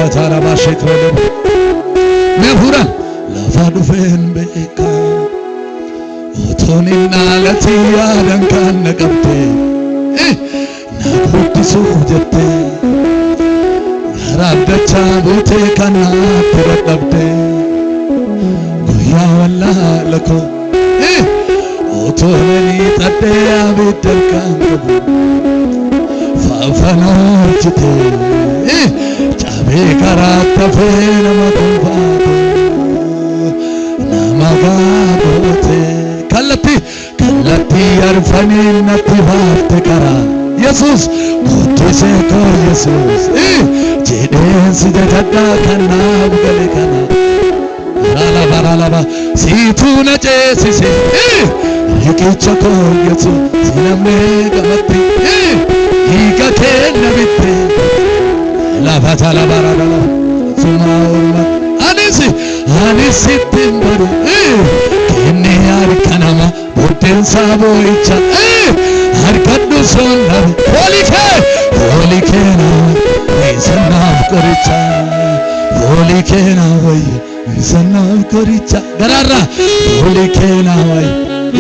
batara bashikole mehura lafadu fembeka otoni nalati yadan kan naqabte nagutti sujate garadacha bote kana tiradabte guya walla lako otoni tade abitel kan fafanochite chabe karata fena matumfate namagabote kallati arfani natti hafte kara Jesus kutise ko Jesus jeden sijada kanab gale kana barala situna jesise yikicha ko Jesus siname gamatti Ika kenna bitte la fatala barada suma urma anisi timbaru kenne yar kanama boten sabo icha harkaddu sonna holike na isana koricha holike na way isana koricha garara holike na way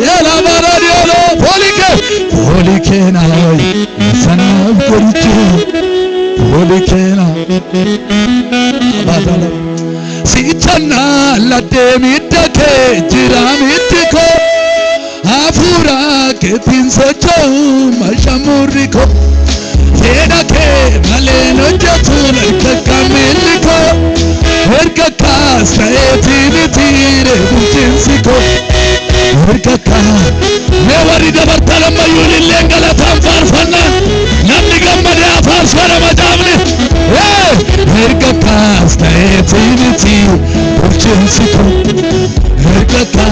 yela baradiolo holike na way isana koricha holike na abadala sichana lade mitake jiramitiko afura ke tinsocho mashamuriko Kedake maleno jatula kakameliko Erkaka saetinitire buchinsiko Erkaka mewari dabartala mayuli lengala tamfarfana Namni gammade afarsana majamni Erkaka saetinitire buchinsiko Erkaka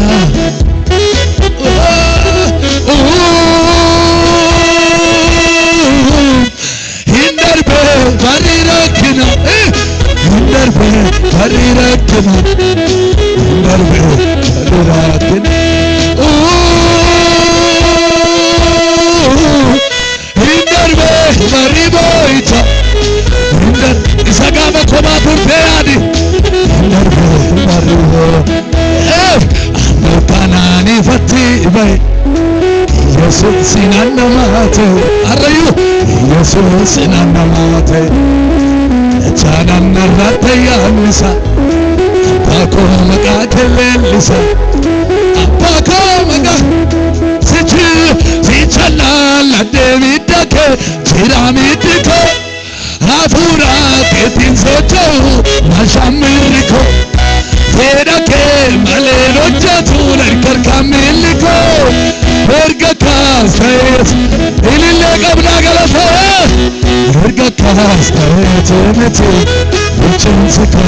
Varirakina Hindarbe varirakina Hindarbe varirakina Hindarbe variboita Hindar isagama koma purpeadi Hindarbe varibo Anokanani fatti bai Jesus sinanamate Arayu Jesus sinanamate Chanan narrate yanisa Apako maga kelelisa Apako maga Sichala la devidake Chiramidiko Afura ketin socho Mashamiriko Vedake malero jatula karkamiliko Erga kasayes ilille qabna galata Erga kasayes emete uchinsika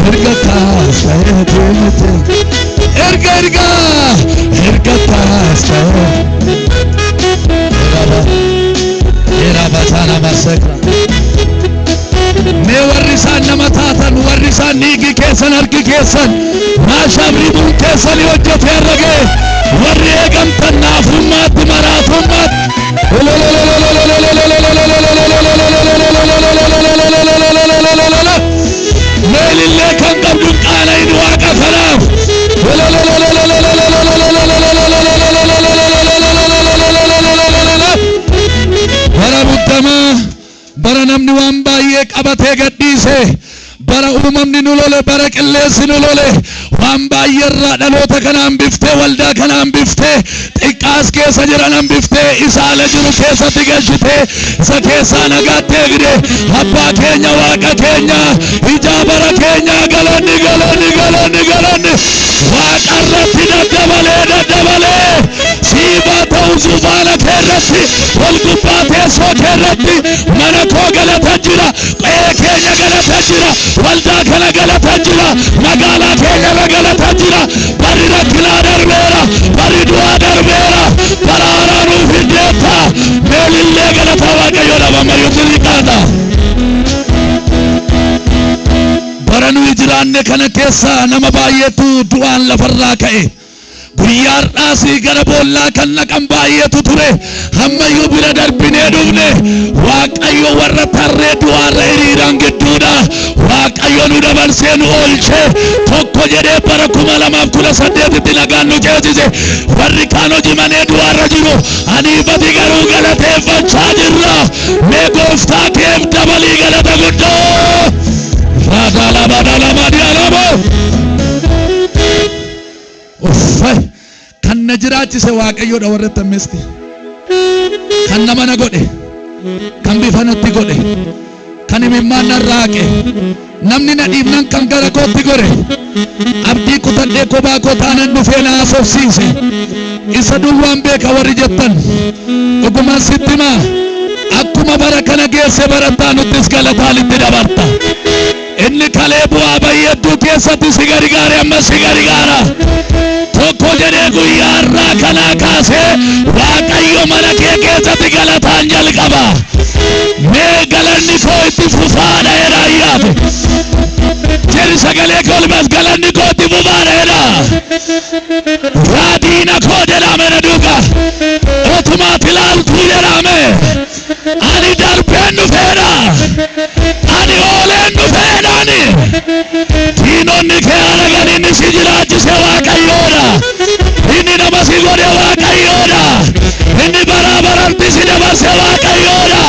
Erga kasayes emete Erga kasayes Eraba sana masekra Me warrisan namatatan warrisan nigi kesan arki kesan Mashabri bun kesan yojjate arrage warri eegamtan naafummaat maraafummaat meelillee kan qabdu qaalayin waaqa kanaaf bara buddamaa bara namni waan baay'ee qabatee gadhiise bara uumamni nu lole bara qilleensi nu lole waan baay'eerraa dhaloota kanaan biftee waldaa kanaan biftee xiqqaas keessa jiran biftee isaala jiru keessatti galchitee isa keessaa nagaattee gide abbaa keenya waaqa keenya ijaa bara keenya galanni waaqarratti daddabalee siibaa ta'uu zubaana keerratti wal gubbaa teessoo keerratti mana koo galata jira qe'ee keenya galata jira waldaa kana galata jira magaalaa keenya galata jira bari rakkinaa darbeera bari du'aa darbeera baraaraa nuuf hiddeetta meelillee galata waaqayyo dhabamayyuu siriqaadha bara nuyi jiraanne kana keessa nama baay'eetu du'aan lafarraa ka'e Guyyaadhaasii gara boollaa kan naqan baay'eetu ture. Hammayyuu bira darbinee dhufne. Waaqayyo warra tarree du'aarra hiriiraan gidduudha. Waaqayyo nu dabarsee nu oolche. Tokko jedhee bara 2018tti nagaan nu geessise. Warri kaan hojii du'aarra jiru. Aniifati garuu galateeffachaa jirra. Mee gooftaa keef dabalii galata guddoo. Kan na jiraachise Waaqayyoodha warra tammeesti. Kan nama na godhe. Kan bifa natti godhe. Kan imimmaan na raaqe. Namni na dhiibnan kan gara kootti gore. Abdii kutadhee kophaa koo taanan dhufee na haasofsiise. Isa duwwaan beeka warri jettan. Dhugumaan sitti himaa. Akkuma bara kana geesse barataa nuttis galataalitti dabarta. Inni kalee bu'aa baay'eedduu keessatti si gargaare amma si gargaara. Tokko jedhee guyyaarraa kanaa kaasee Waaqayyo mana kee keessatti galataan jalqaba. Mee galanni koo itti fufaadha jedhaayyaate. Jedhi sagalee kolmas galanni koo itti fufaadha jedha. Raadiina koo jedhame na duuka. Otumaaf ilaaltuu jedhame. Ani darbeen dhufeedha. Ani ooleen dhufeedhaani. Diinonni kee aragan inni si jiraachise Waaqayyoodha. Inni nama si godhe Waaqayyoodha. Inni baraa bararti si dabarse Waaqayyoodha.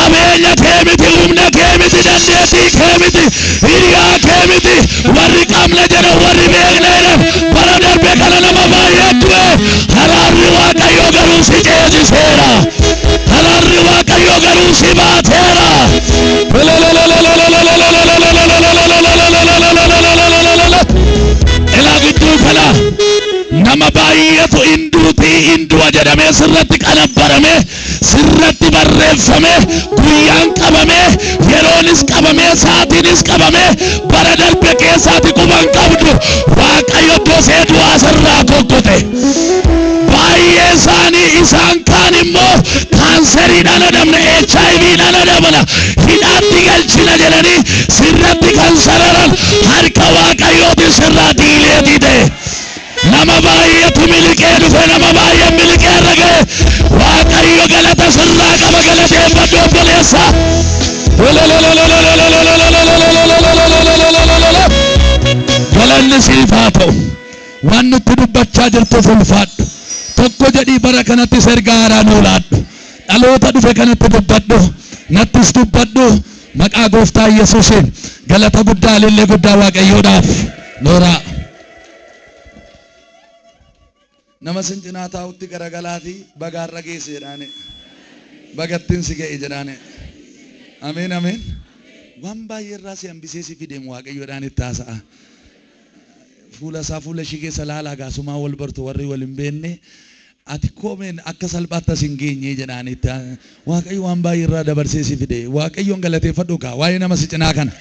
Abeenya kee miti, humna kee miti, dandeettii kee miti, hiriyaa kee miti. Warri qabna jedhan warri beekna jedhan bara darbe kana nama baay'ee du'e. Haraarri Waaqayyo garuu si ceesiseera. Haraarri Waaqayyo garuu si baateera. Ilaa gidduu kana nama baay'eetu hindu'a jedhamee sirratti qalabbarame, sirratti barreeffame, guyyaan qabame, yeroonis qabame, saatiinis qabame, bara darbe keessaati quban qabdu. Waaqayyo dosee du'aa sirraa kokkote. Baay'ee isaanii isaan kaan immoo kaanseriidhaan adamna, HIVdhaan adamna, hidhaatti galchina jedhanii sirratti kan sararan harka Waaqayyooti sirraa diileetii ta'e. Nama baay'eetu miliqee dhufe, nama baay'ee miliqee irra ga'e. Waaqayyo galata sirraa qaba, galateeffadhu obboleessa. Galanni siif haa ta'u. Waan nutti dubbachaa jirtuuf ulfaadhu. Tokko jedhii bara kanatti ergaa haaraa nuu laadhu. Dhaloota dhufe kanatti dubbadhu. Nattis dubbadhu. Maqaa Gooftaa Yesuusiin galata guddaa, ilillee guddaa Waaqayyoodhaaf nooraa. Nama sin cinaa taa'utti garagalaatii bagaarra geesse jedhaane. Bagattiin si ga'e jedhaane. Ameen ameen. Waan baay'ee irraa si hambisee si fideemu Waaqayyoodhaan itti haasa'a. Fuula isaa fuula ishee keessa laalaa gaasumaa wal bartu warri wal hin beekne. Ati koomeen akka salphaatti as hin geenye jedhaanitti. Waaqayyo waan baay'ee irraa dabarsee si fide. Waaqayyoon galateeffadhu kaa waa'ee nama si cinaa kana.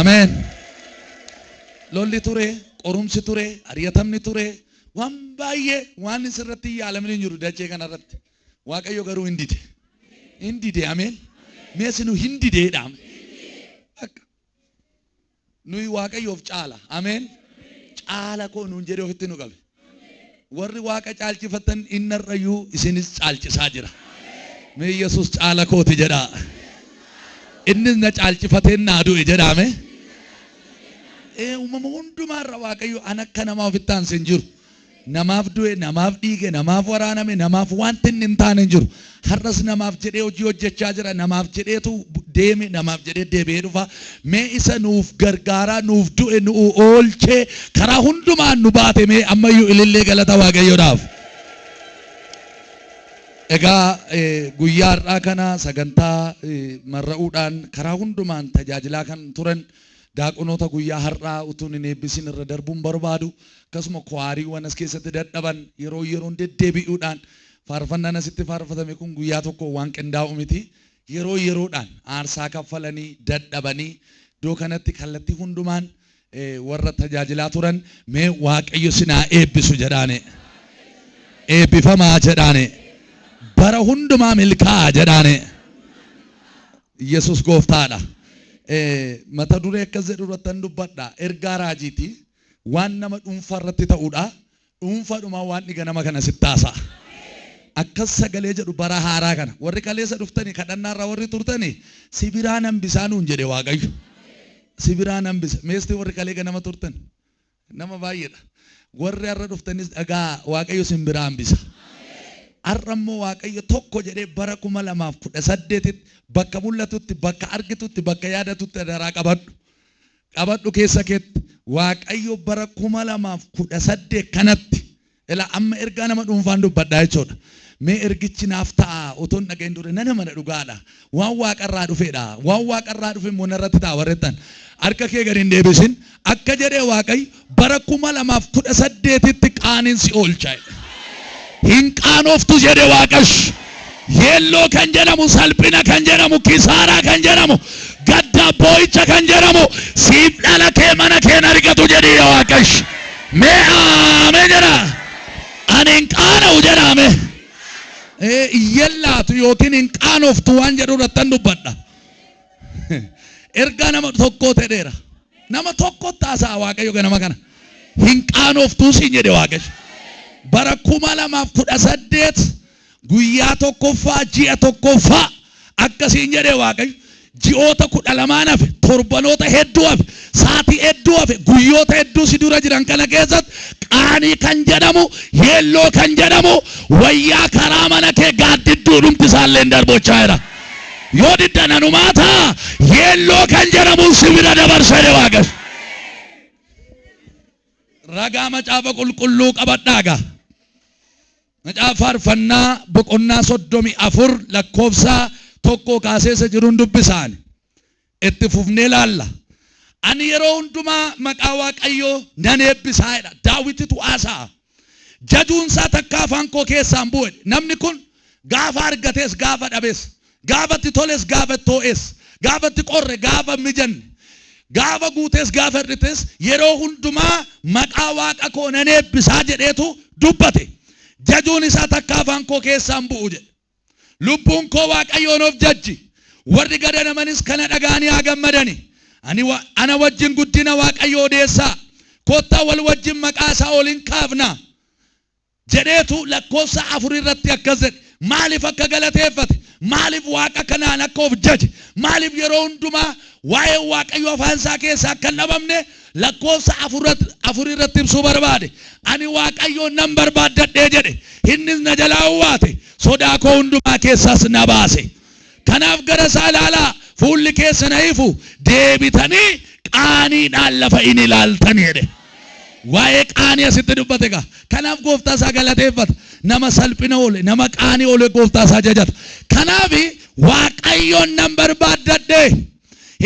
Ameen. Lolli ture, qorumsi ture, ariyatamni ture. Waan baay'ee waan isirratti yaalamni hin jiru dachee kanarratti. Waaqayyo garuu hin dide. Hin dide ameen. Meesinu hin dideedhaam. Nuyi Waaqayyoof caala. Ameen. Caala koo nuun jedhee ofitti nu qabe. Warri Waaqa caalchifatan innarrayyuu isinis caalchisaa jira. Mee Yesuus caala kooti jedha. Innis na caalchifatee naa du'e jedhame. Uumama hundumaarra Waaqayyo an akka namaa ofitti aansee hin jiru. Namaaf du'e, namaaf dhiige, namaaf waraaname, namaaf wanti inni hin taane hin jiru. Har'as namaaf jedhee hojii hojjechaa jira. Namaaf jedheetu deeme, namaaf jedhee deebi'ee dhufa. Mee isa nuuf gargaaraa, nuuf du'e, nu oolchee karaa hundumaan nu baate mee ammayyuu ilillee galata Waaqayyoodhaaf. Egaa guyyaa har'aa kana sagantaa marra'uudhaan karaa hundumaan tajaajilaa kan turan daaqonoota guyyaa har'aa utuun hin eebbisin irra darbuun barbaadu. Akkasuma kwaariiwwan as keessatti dadhaban yeroon deddeebi'uudhaan faarfannaan asitti faarfatame kun guyyaa tokko waan qindaa'u miti. Yeroodhaan aarsaa kaffalanii dadhabanii iddoo kanatti kallattii hundumaan warra tajaajilaa turan mee Waaqayyo sinaa eebbisu jedhaane. Eebbifamaa jedhaane. Bara hundumaa milkaa'aa jedhaane. Yesuus gooftaadha. Mata duree akkas jedhu irratti dubbadha. Ergaa raajiiti. Waan nama dhuunfaa irratti ta'uudha. dhuunfaadhuma waan dhiga nama kana sittaasa. Akkas sagalee jedhu bara haaraa kana warri kaleessa dhuftanii kadhannaarraa warri turtanii sibiraan hambisaan nuun jedhe Waaqayyo. Sibiraan hambisa. Meesti warri kalee ganama turtan nama baay'eedha. Warri har'a dhuftanis dhagaa Waaqayyo simbiraan hambisa. Har'ammoo Waaqayyo tokko jedhee bara 2018 bakka mul'atutti bakka argitutti bakka yaadatutti daraa qabadhu. Qabadhu keessa keetti Waaqayyo bara 2018 kanatti ila amma ergaa nama dhuunfaan dubbadhaa jechuudha. Mee ergichi naaf ta'a utuun dhageen dure nama dhugaadha. Waan Waaqarraa dhufeedha. Waan Waaqarraa dhufe immoo narratti ta'a warrettan. Harka kee gadi hin deebisin. Akka jedhee Waaqayyo bara 2018tti qaaniin si oolcha. Hin qaanoftu jedhe Waaqayyo. Yeelloo kan jedhamu, salphina kan jedhamu, kisaaraa kan jedhamu, gadda boo'icha kan jedhamu siif dhala kee mana kee argatu jedhe Waaqayyo. Mee aamee jedha. Ani hin qaana'u jedhame. Yellaatu yookiin hin qaanoftu waan jedhu irrattan dubbadha. Ergaa nama tokkoo ta'eera. Nama tokko taasaa Waaqayyo ganama kana. Hin qaanoftuu siin jedhe Waaqayyo. Bara 2018 guyyaa tokkoffaa ji'a tokkoffaa akkasiin jedhe Waaqayyo. Ji'oota 12 hafe, torbanoota hedduu hafe, saatii hedduu hafe, guyyoota hedduu si dura jiran kana keessatti qaanii kan jedhamu, yeelloo kan jedhamu, wayyaa karaa mana kee gaaddidduu dhumti isaallee darbochaa jira. Yoo diddana numaata yeelloo kan jedhamu sibira dabarsa jedhe Waaqayyo. Ragaa macaafa qulqulluu qabadhaagaa. Macaafa faarfannaa boqonnaa 34 lakkoofsa tokko kaaseessa jiruun dubbisaan itti fufnee laalla. Ani yeroo hundumaa maqaa Waaqayyoo nan eebbisaa jedha. Daawititu haasa'a. Jajuunsaa takka afaan koo keessaan bu'e. Namni kun gaafa argates gaafa dhabes, gaafatti toles gaafa too'es, gaafatti qorre gaafa mijanne, gaafa guutes gaafa hir'ites yeroo hundumaa maqaa Waaqa koo nan eebbisaa jedheetu dubbate. Jajuun isaa takka afaan koo keessaan bu'u jedhe. Lubbuun koo Waaqayyoon of jajji. Warri gadanamanis kana dhagaanii haa gammadani. Ana wajjin guddina Waaqayyoo odeessaa. Kottaa wal wajjin maqaa isaa oliin kaafna. Jedheetu lakkoofsa 4 irratti akkas jedhe. Maaliif akka galateeffate? Maaliif Waaqa kanaan akka of jaje? Maaliif yeroo hundumaa waa'ee Waaqayyoo afaan isaa keessaa akka hin dhabamne lakkoofsa 4 irratti ibsuu barbaade. Ani Waaqayyoon nan barbaaddadhee jedhe. Innis na jalaa uwwaate. Sodaa koo hundumaa keessaas na baase. Kanaaf gara isaa ilaalaa. Fuulli keessa na ifu. Deebitanii qaaniidhaan lafa in ilaaltan jedhe. Waa'ee qaanii asitti dubbate gaa. Kanaaf gooftaa isaa galateeffata. Nama salphina oole, nama qaanii oole gooftaa isaa jajata. Kanaaf Waaqayyoon nan barbaaddadhee.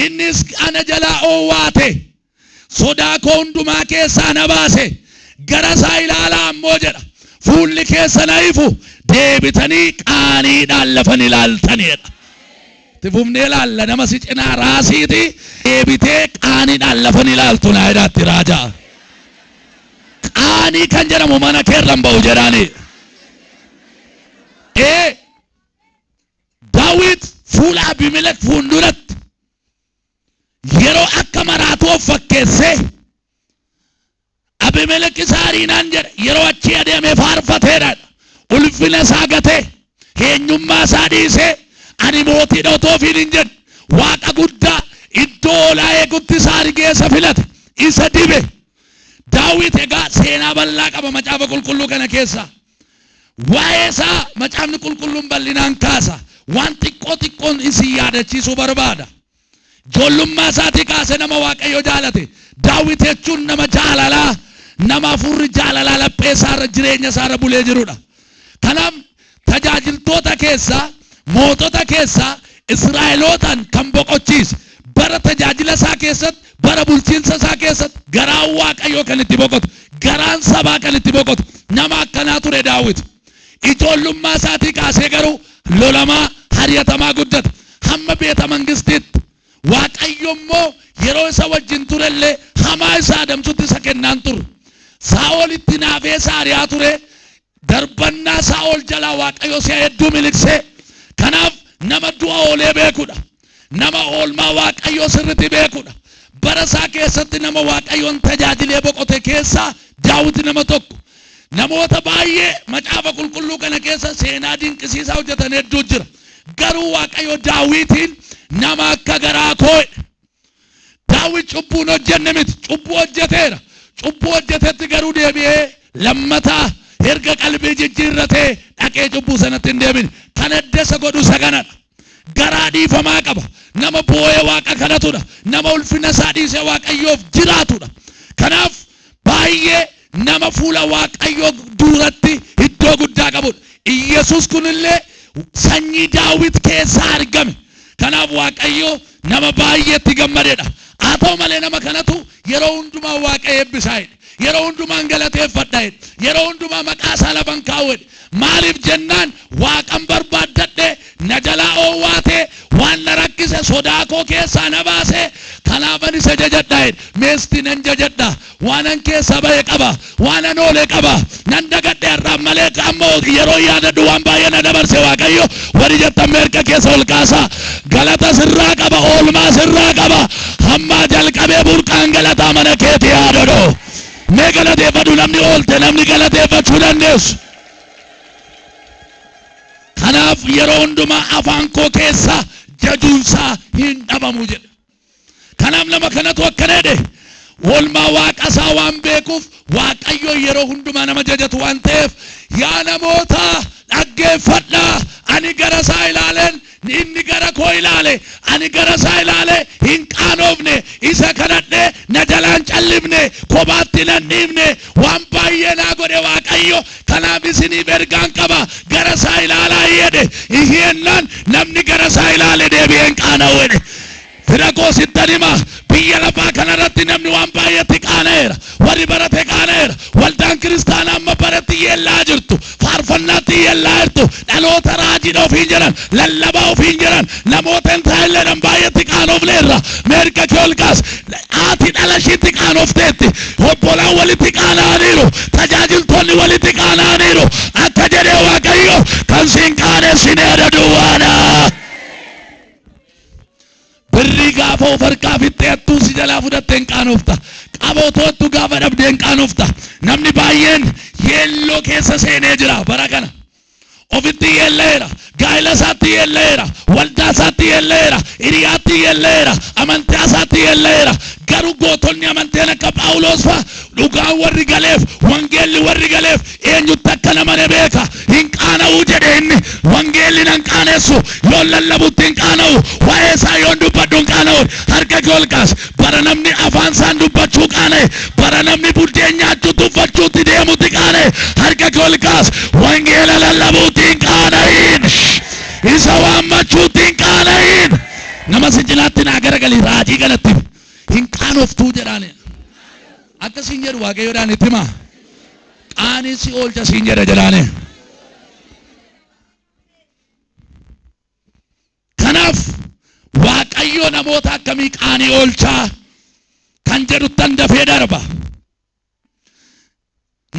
Innis ana jalaa uwwaate. Sodaa koo hundumaa keessaa na baase. Gara isaa ilaalaa ammoo jedha. Fuulli keessa na ifu. Deebitanii qaaniidhaan lafa in ilaaltan jedha. Tifumnee ilaalla nama si cinaa raasiiti. Deebitee qaaniidhaan lafa in ilaaltu naa jedhaatti raajaa. Qaanii kan jedhamu mana keerran ba'u jedhaani. Daawit fuula Abimelek fuulduratti yeroo akka maraatu of fakkeessee Abimelek isa ariinaan jedhe yeroo achi adeemee faarfateedha. Ulfina isaa gatee eenyummaa isaa dhiisee ani mootiidha otoo ofiin hin jedhe Waaqa guddaa iddoo olaa eegutti isaa argeessa filate isa dibe. Daawit egaa seenaa bal'aa qaba macaafa qulqulluu kana keessa. Waa'ee isaa macaafni qulqulluun bal'inaan kaasa. Waan xiqqoon isin yaadachiisuu barbaada. Ijoollummaa isaatii kaasee nama Waaqayyo jaalate. Daawit jechuun nama jaalalaa, nama afurri jaalalaa laphee isaarra jireenya isaarra bulee jirudha. Kanaaf tajaajiltoota keessaa, mootota keessaa Israa'elootaan kan boqochiise bara tajaajila isaa keessatti, bara bulchiinsa isaa keessatti garaan Waaqayyoo kan itti boqotu, garaan sabaa kan itti boqotu nama akkanaa ture Daawit. Ijoollummaa isaatii kaasee garuu lolamaa hariyatamaa guddate hamma beeta mangistiitti. Waaqayyo immoo yeroo isa wajjin turellee hamaa isaa adamsutti isa kennaan ture. Saa'ol itti naafee isaa ari'aa ture. Darbannaa Saa'ol jalaa Waaqayyo si'a hedduu miliqsee. Kanaaf nama du'a oolee beekudha. Nama oolmaa Waaqayyoo sirriitti beekudha. Bara isaa keessatti nama Waaqayyoon tajaajilee boqote keessaa Daawit nama tokko. namoota baay'ee macaafa qulqulluu kana keessa seenaa dinqisiisaa hojjetan hedduu jira. Garuu Waaqayyo Daawitiin nama akka garaa koo Daawit cubbuu hin hojjenne miti. Cubbuu hojjeteera. Cubbuu hojjetetti garuu deebi'ee lammataa erga qalbii jijjiirratee dhaqee cubbuu sanatti hin deebine. Kan adda isa godhu isa kanadha. Garaa dhiifamaa qaba. Nama boo'ee Waaqa kadhatudha. Nama ulfina isaa dhiisee Waaqayyoof jiraatudha. Kanaaf baay'ee nama fuula Waaqayyoo duratti iddoo guddaa qabudha. Iyyesuus kunillee sanyii Daawit keessaa argame. Kanaaf Waaqayyoo nama baay'eetti gammadedha. Haa ta'u malee nama kanatu yeroo hundumaa Waaqa eebbisaa jedhe. Yeroo hundumaa galateeffadha jedhe. Yeroo hundumaa maqaa isaa lafan kaa'u jedhe. Maaliif jennaan Waaqan barbaaddadhe na jalaa oowwaatee waan na rakkise sodaa koo keessaa na baase. Kanaafan isa jajadha jedhe. Meestii nan jajadha. Waanan keessa ba'e qaba. Waanan oole qaba. Nan dagadhe har'aan malee ammoo yeroo yaadadhu waan baay'ee na dabarse Waaqayyo. Warri jettan meerqa keessa ol kaasaa. Galata sirraa qaba. Oolmaa sirraa qaba. Hammaa jalqabee burqaan galataa mana keetii yaadadhu. Mee galateeffadhu namni oolte namni galateeffachuu dandeessu. Kanaaf yeroo hundumaa afaan koo keessa jajuunsaa hin dhabamu jedhe. Kanaaf nama kanatu akkana jedhe. Oolmaa Waaqa isaa waan beekuuf Waaqayyo yeroo hundumaa nama jajatu waan ta'eef yaa namoota dhaggeeffadhaa. Ani gara isaa ilaaleen inni gara koo ilaale. Ani gara isaa ilaale hin qaanofne. Isa kadhadhe na jalaan callifne. Kophaatti nan dhiifne. Waan baay'ee naa godhe Waaqayyo. Kanaaf isiniif ergaan qaba. Gara isaa ilaalaa jedhe. Ihiennaan namni gara isaa ilaale deebi'een qaana'u jedhe. Fira koo sittan hima. Biyya lafaa kanarratti namni waan baay'eetti qaana'eera. Warri barate qaana'eera. Waldaan kiristaanaa amma baratti yeellaa jirtu. Faarfannaatti yeellaa jirtu. Dhaloota raajiidha ofiin jiran. Lallabaa ofiin jiran. Namoota hin taa'illeedhaan baay'eetti qaanofneerra. Meerqa kee ol kaas. Haati dhala ishiitti qaanofteetti. Obbolaan walitti qaana'aniiru. Tajaajiltoonni walitti qaana'aniiru. Akka jedhee Waaqayyo kan siin qaaneessine duwwaadha. Birrii gaafa of harkaa fixxeettuu si jalaa fudhatteen qaanofta. Qabootootu gaafa dhabdeen qaanofta. Namni baay'een yeelloo keessa seenee jira bara kana. Ofitti yeelleera. Gaa'ela isaatti yeelleera. Waldaa isaatti yeelleera. Hiriyaatti yeelleera. Amantaa isaatti yeelleera. Garuu gootonni amanteen akka Phaawulos fa'a dhugaan warri galeef wangeelli warri galeef eenyutti akka namane beeka. Hin qaana'uu jedhe inni. Wangeelli nan qaanessu yoo lallabutti hin qaana'u. Waa'ee isaa yoon dubbadhu hin qaana'u. Harka kee ol kaas. Bara namni afaan isaan dubbachuu qaana'e. Bara namni buddeen nyaachuu tuffachuutti deemutti qaana'e. Harka kee ol kaas. Wangeela lallabuutti hin qaana'in. Isa waammachuutti hin qaana'in. Nama si jinaatti naa garagalii raajii galatti. Hin qaanoftuu jedhaani. Akka siin jedhu Waaqayyoodhaan itti himaa. Qaanii si oolcha siin jedha jedhaani. Kanaaf Waaqayyo namoota akkamii qaanii oolchaa kan jedhuttan dafee darba.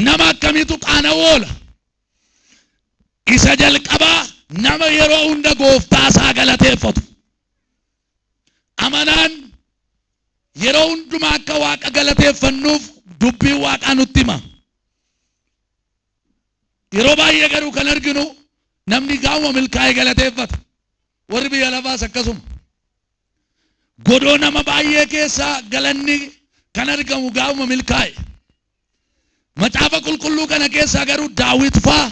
Nama akkamiitu qaana'uu oola. Isa jalqabaa nama yeroo hunda gooftaa isaa galateeffatu. Amanaan yeroo hundumaa akka Waaqa galateeffannuuf dubbii Waaqaa nutti hima. Yeroo baay'ee garuu kan arginu namni gaafuma milkaa'ee galateeffata. Warri biyya lafaas akkasuma. Godoo nama baay'ee keessaa galanni kan argamu gaafuma milkaa'e. Macaafa qulqulluu kana keessaa garuu Daawit fa'a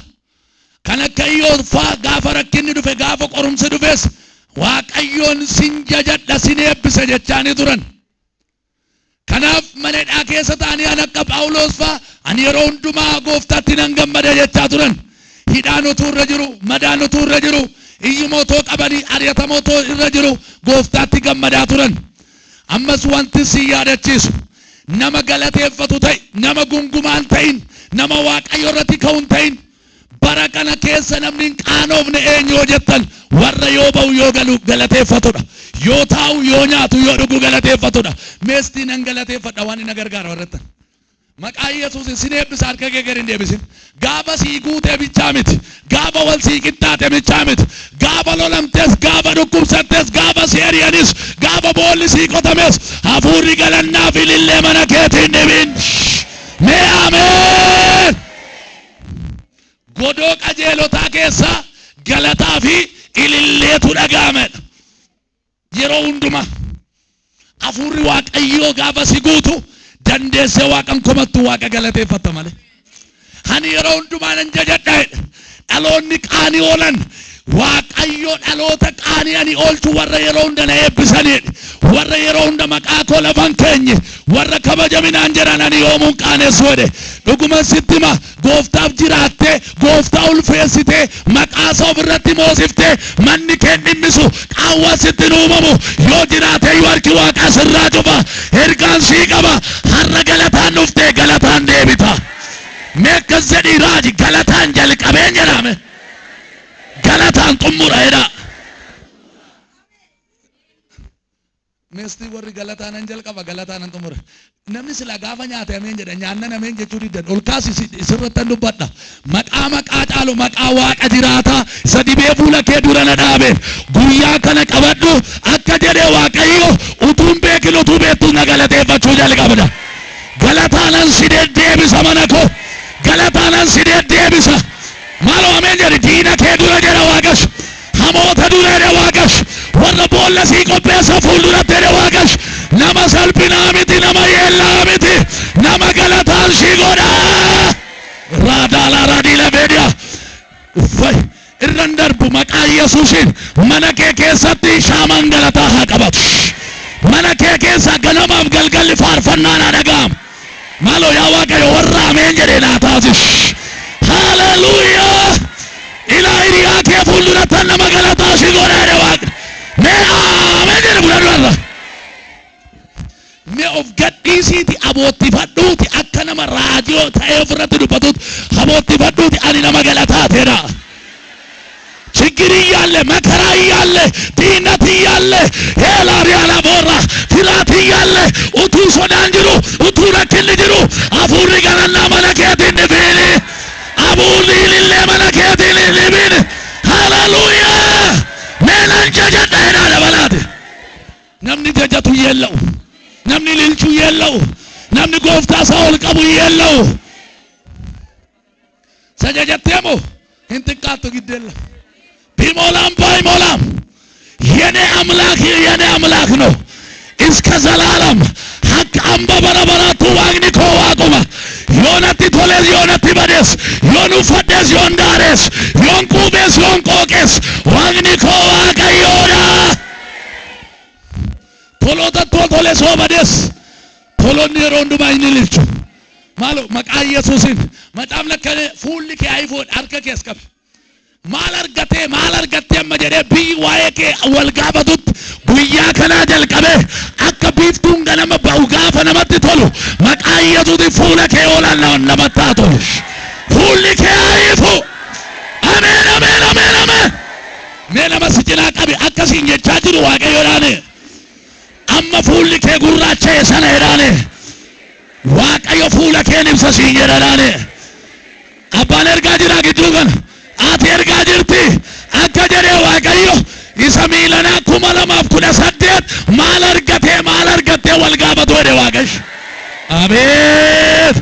kan akka Iyyoob fa'a gaafa rakkinni dhufe gaafa qorumsi dhufes Waaqayyoon sin jajadha sin eebbisa jechaanii turan. Kanaaf manadhaa keessa ta'anii an akka Phaawulos fa'a ani yeroo hundumaa gooftaatti nan gammada jechaa turan. Hidhaan utuu irra jiru, madaan utuu irra jiru, iyyumootoo qabanii ari'atamootoo irra jiru gooftaatti gammadaa turan. Ammas wanti si yaadachiisu nama galateeffatu ta'e, nama gungumaan ta'in, nama Waaqayyo irratti ka'uun ta'in. Bara kana keessa namni hin qaanofne eenyu jettan warra yoo ba'u yoo galu galateeffatudha. Yoo taa'u yoo nyaatu yoo dhugu galateeffatudha. Meestii nan galateeffadha waan inni gargaara warrattan. Maqaa Yesuus isin eebbisa harka kee gadi hin deebisin. Gaafa sii guutee bichaa miti. Gaafa wal sii qixxaate bichaa miti. Gaafa lolamtes, gaafa dhukkubsattes, gaafa si ari'anis, gaafa boolli sii qotames hafuurri galannaa fi ilillee mana keetiin dhibin. Mee ameen. godoo qajeelotaa keessa galataa fi ililleetu dhaga'ame. Yeroo hundumaa hafuurri Waaqayyoo gaafa si guutu dandeessee Waaqan komattu Waaqa galateeffatta malee. Ani yeroo hundumaa nan jajadha. Dhaloonni qaanii oolan Waaqayyo dhaloota qaanii ani oolchu warra yeroo hunda na eebbisanidha. Warra yeroo hunda maqaa koo lafan keenye warra kabajaminaan jiran ani yoomuun qaanessu jedhe. Dhuguma sitti hima gooftaaf jiraattee gooftaa ulfeessitee maqaa isaa ofirratti moosiftee manni kee dhimmisu qaawwa sitti uumamu yoo jiraate yoo harki Waaqaa sirraa cufa ergaan sii qaba. Har'a galataan dhuftee galataan deebita. Meeqa jedhii raaji galataan jalqabeen jedhame. Galataan xumura jedha. Meestii warri galataan an jalqaba galataan an xumura. Namni sila gaafa nyaate ameen jedha nyaannan ameen jechuu diddan ol kaasi sirratti an dubbadha. Maqaa caalu maqaa Waaqa jiraataa isa dibee fuula kee dura na dhaabe. Guyyaa kana qabadhu akka jedhee Waaqayyo utuun beekin utuu beektu na galateeffachuu jalqabda. Galataanan si deddeebisa mana koo. Galataanan si deddeebisa. Maaloo ameen jedhi diina kee dura jedha Waaqash. Hamoota dura jedha Waaqash. Warra boolla sii qopheessa fuulduratti jedha Waaqash. Nama salphinaa miti nama yeellaa miti nama galataan si godha. Raadaalaa raadiila beediyaa. Uffay irran darbu maqaa Yesuusiin mana kee keessatti shaamaan galataa haa qabatu. Mana kee keessa ganamaaf galgalli faarfannaan haa dhaga'amu. Maaloo yaa Waaqayyo warra ameen jedhee naa taasif. Hallelujah. Ilaa hiriyaa kee fuulduratti nama galataa si godha jedhe Waaqni. Mee ameen jedhe fudhadhu. Mee of gadhiisiiti aboottifadhuuti akka nama raadiyoo ta'ee ofirratti dubbatuuti aboottifadhuuti ani nama galataateedha. ችግር እያለ መከራ እያለ ድህነት እያለ ሄላሪያላ ቦራ ፍርሃት እያለ ኡቱ ሶዳን ጅሩ ኡቱ ረክል ጅሩ አፉሪ ገናና መለከት እንድፊል አቡሊ ሊለ መለከት ሊቢል ሃሌሉያ ሜላን ጀጀዳ ሄዳ ለበላት ነምኒ ጀጀቱ የለው ነምኒ ልልቹ የለው ነምኒ ጎፍታ ሳውል ቀቡ የለው ሰጀጀቴሞ እንጥቃቱ ግደለ ቢሞላም ባይሞላም የኔ አምላክ ነው እስከ ዘላለም ሐቅ አምባ በረበራቱ ዋግኒ ኮዋቁማ ዮነቲ ቶሌስ ዮነቲ በደስ ዮኑ ፈደስ ዮንዳሬስ ዮንቁቤስ ዮንቆቄስ ዋግኒ ኮዋቀዮዳ ቶሎተ ቶሌስ ወበደስ ቶሎኒ ሮንዱ ባይኒልቹ ማሎ መቃ ኢየሱስን መጣም ለከ ፉልከ አይፎድ አርከከ እስከብ maal argatte amma jedhee biyyi waa'ee kee wal gaafatut guyyaa kanaa jalqabe akka biiftuun ganama ba'u gaafa namatti tolu maqaa Yesuusiin fuula kee oolaan namatti haa tolu fuulli kee haa ifu ameen ameen ameen ameen mee nama si cinaa qabi akkasiin jechaa jiru Waaqayyoodhaane amma fuulli kee gurraacha'e sana jedhaane Waaqayyo fuula kee ibsa siin jedhadhaane abbaan ergaa jira gidduu kana ati ergaa jirti akka jedhee Waaqayyo isa miilana 2018 maal argatte wal gaafatu jedhe Waaqash abeet